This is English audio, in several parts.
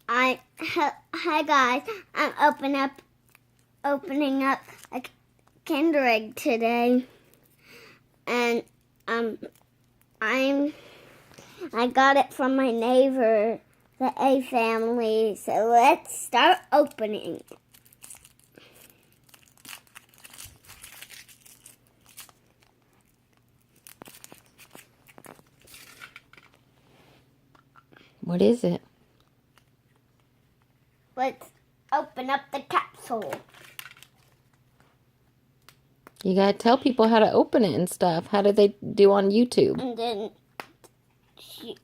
Hi guys, I'm opening up a Kinder Egg today, and I got it from my neighbor, the A family. So let's start opening. What is it? Let's open up the capsule. You gotta tell people how to open it and stuff. How do they do on YouTube? And then you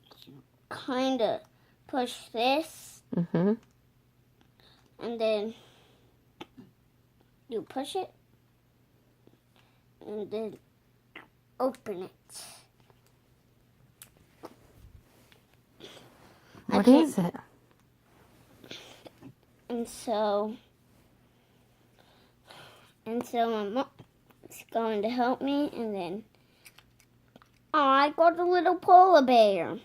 kind of push this, Mm-hmm. and then you push it, and then open it. What is it? And so my mom is going to help me, and then I got a little polar bear.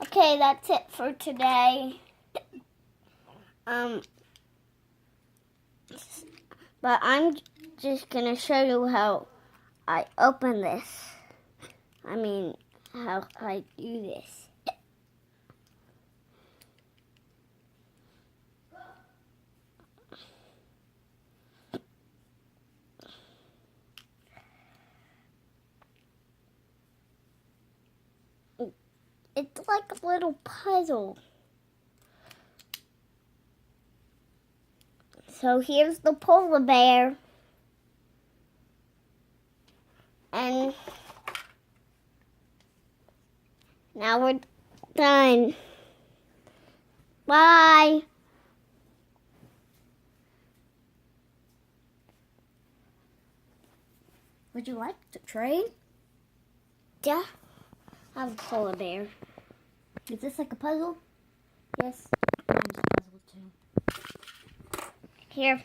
Okay, that's it for today. But I'm just gonna show you how I open this. I mean, how I do this. It's like a little puzzle. So here's the polar bear. And now we're done. Bye. Would you like to trade? Yeah. I have a polar bear. Is this like a puzzle? Yes. Mine's a puzzle too. Here.